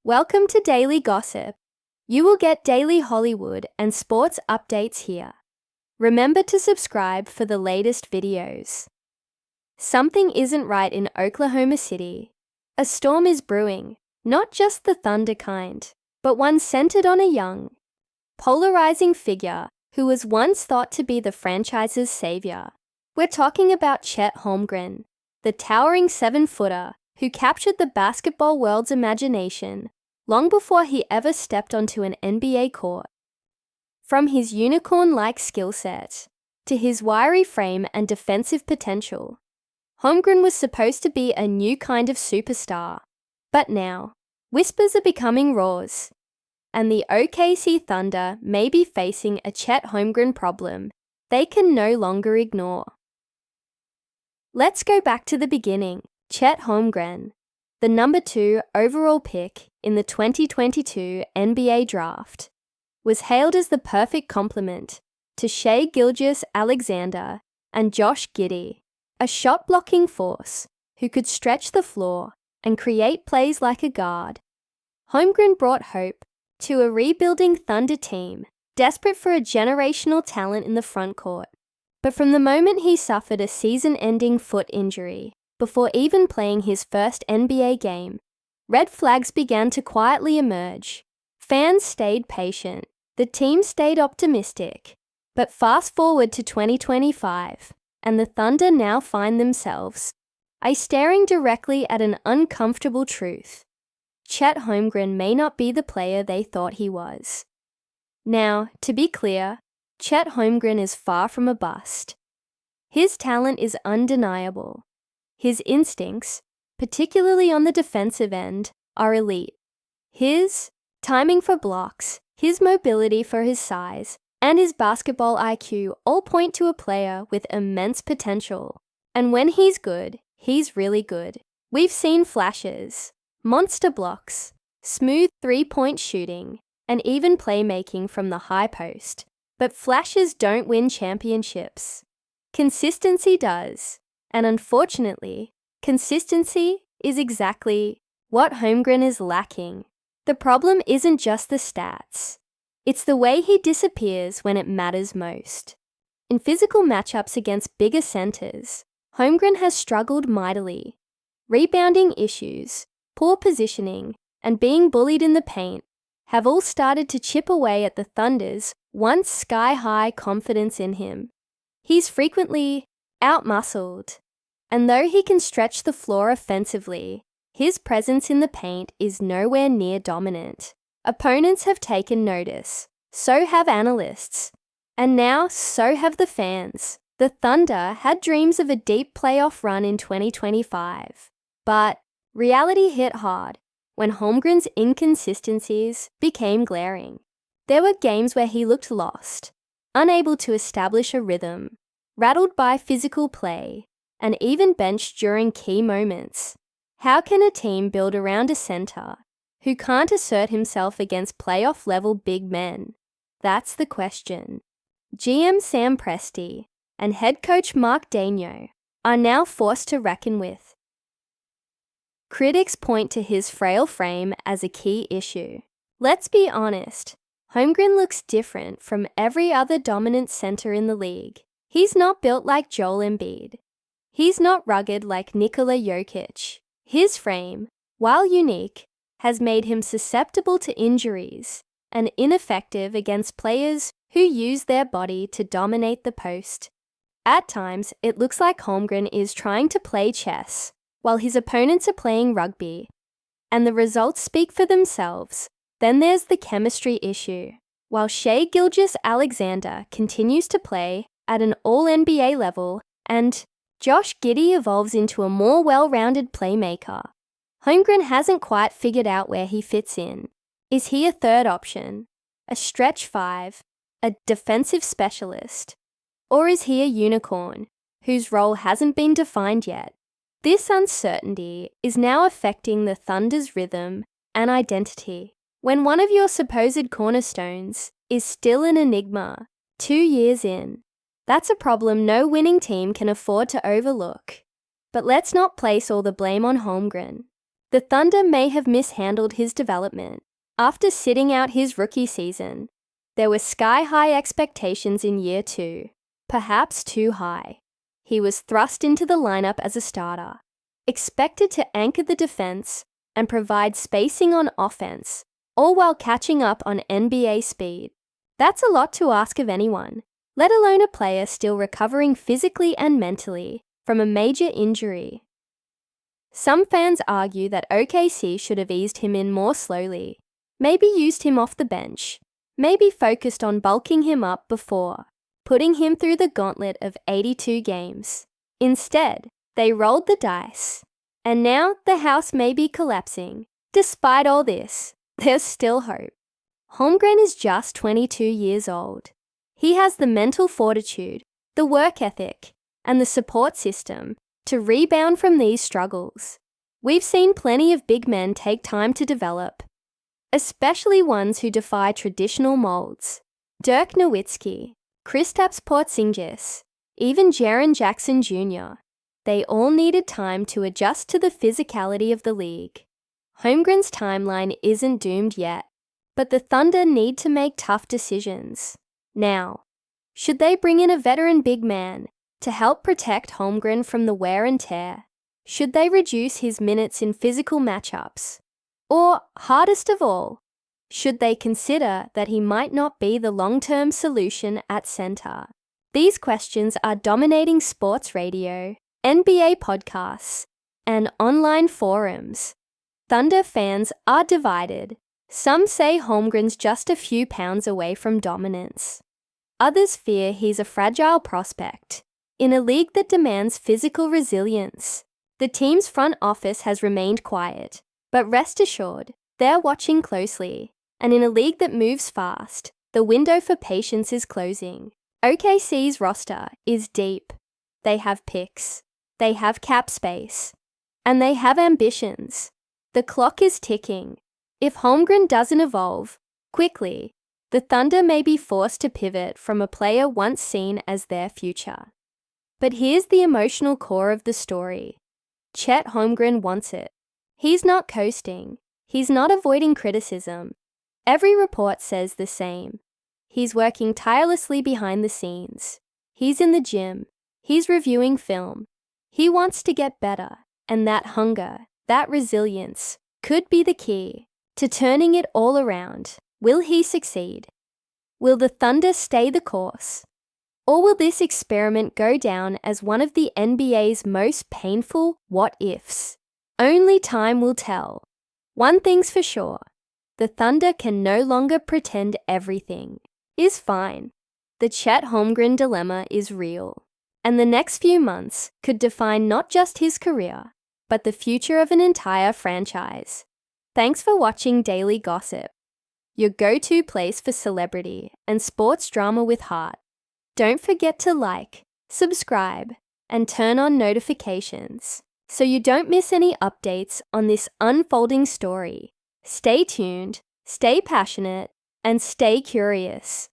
Welcome to Daily Gossip. You will get daily Hollywood and sports updates here. Remember to subscribe for the latest videos. Something isn't right in Oklahoma City. A storm is brewing, not just the thunder kind, but one centered on a young, polarizing figure who was once thought to be the franchise's savior. We're talking about Chet Holmgren, the towering 7-footer who captured the basketball world's imagination long before he ever stepped onto an NBA court. From his unicorn-like skill set to his wiry frame and defensive potential, Holmgren was supposed to be a new kind of superstar. But now, whispers are becoming roars, and the OKC Thunder may be facing a Chet Holmgren problem they can no longer ignore. Let's go back to the beginning. Chet Holmgren, the number 2 overall pick in the 2022 NBA draft, was hailed as the perfect complement to Shai Gilgeous-Alexander and Josh Giddey, a shot-blocking force who could stretch the floor and create plays like a guard. Holmgren brought hope to a rebuilding Thunder team desperate for a generational talent in the frontcourt. But from the moment he suffered a season-ending foot injury, before even playing his first NBA game, red flags began to quietly emerge. Fans stayed patient, the team stayed optimistic. But fast forward to 2025, and the Thunder now find themselves staring directly at an uncomfortable truth. Chet Holmgren may not be the player they thought he was. Now, to be clear, Chet Holmgren is far from a bust. His talent is undeniable. His instincts, particularly on the defensive end, are elite. His timing for blocks, his mobility for his size, and his basketball IQ all point to a player with immense potential. And when he's good, he's really good. We've seen flashes, monster blocks, smooth three-point shooting, and even playmaking from the high post. But flashes don't win championships. Consistency does. And unfortunately, consistency is exactly what Holmgren is lacking. The problem isn't just the stats. It's the way he disappears when it matters most. In physical matchups against bigger centers, Holmgren has struggled mightily. Rebounding issues, poor positioning, and being bullied in the paint have all started to chip away at the Thunder's once sky-high confidence in him. He's frequently out-muscled, and though he can stretch the floor offensively, his presence in the paint is nowhere near dominant. Opponents have taken notice, so have analysts, and now so have the fans. The Thunder had dreams of a deep playoff run in 2025, but reality hit hard when Holmgren's inconsistencies became glaring. There were games where he looked lost, unable to establish a rhythm, rattled by physical play, and even benched during key moments. How can a team build around a center who can't assert himself against playoff-level big men? That's the question. GM Sam Presti and head coach Mark Daigneault are now forced to reckon with. Critics point to his frail frame as a key issue. Let's be honest, Holmgren looks different from every other dominant center in the league. He's not built like Joel Embiid. He's not rugged like Nikola Jokic. His frame, while unique, has made him susceptible to injuries and ineffective against players who use their body to dominate the post. At times, it looks like Holmgren is trying to play chess while his opponents are playing rugby, and the results speak for themselves. Then there's the chemistry issue. While Shai Gilgeous-Alexander continues to play at an all-NBA level and Josh Giddey evolves into a more well-rounded playmaker, Holmgren hasn't quite figured out where he fits in. Is he a third option, a stretch 5, a defensive specialist, or is he a unicorn whose role hasn't been defined yet? This uncertainty is now affecting the Thunder's rhythm and identity. When one of your supposed cornerstones is still an enigma 2 years in, that's a problem no winning team can afford to overlook. But let's not place all the blame on Holmgren. The Thunder may have mishandled his development. After sitting out his rookie season, there were sky-high expectations in year 2, perhaps too high. He was thrust into the lineup as a starter, expected to anchor the defense and provide spacing on offense, all while catching up on NBA speed. That's a lot to ask of anyone, let alone a player still recovering physically and mentally from a major injury. Some fans argue that OKC should have eased him in more slowly, maybe used him off the bench, maybe focused on bulking him up before putting him through the gauntlet of 82 games. Instead, they rolled the dice, and now the house may be collapsing. Despite all this, there's still hope. Holmgren is just 22 years old. He has the mental fortitude, the work ethic, and the support system to rebound from these struggles. We've seen plenty of big men take time to develop, especially ones who defy traditional molds. Dirk Nowitzki, Kristaps Porzingis, even Jaren Jackson Jr. They all needed time to adjust to the physicality of the league. Holmgren's timeline isn't doomed yet, but the Thunder need to make tough decisions. Now, should they bring in a veteran big man to help protect Holmgren from the wear and tear? Should they reduce his minutes in physical matchups? Or, hardest of all, should they consider that he might not be the long-term solution at center? These questions are dominating sports radio, NBA podcasts, and online forums. Thunder fans are divided. Some say Holmgren's just a few pounds away from dominance. Others fear he's a fragile prospect in a league that demands physical resilience. The team's front office has remained quiet, but rest assured, they're watching closely. And in a league that moves fast, the window for patience is closing. OKC's roster is deep. They have picks, they have cap space, and they have ambitions. The clock is ticking. If Holmgren doesn't evolve quickly, the Thunder may be forced to pivot from a player once seen as their future. But here's the emotional core of the story. Chet Holmgren wants it. He's not coasting. He's not avoiding criticism. Every report says the same. He's working tirelessly behind the scenes. He's in the gym. He's reviewing film. He wants to get better, and that hunger, that resilience, could be the key to turning it all around. Will he succeed? Will the Thunder stay the course? Or will this experiment go down as one of the NBA's most painful what-ifs? Only time will tell. One thing's for sure. The Thunder can no longer pretend everything is fine. The Chet Holmgren dilemma is real, and the next few months could define not just his career, but the future of an entire franchise. Thanks for watching Daily Gossip, your go-to place for celebrity and sports drama with heart. Don't forget to like, subscribe, and turn on notifications so you don't miss any updates on this unfolding story. Stay tuned, stay passionate, and stay curious.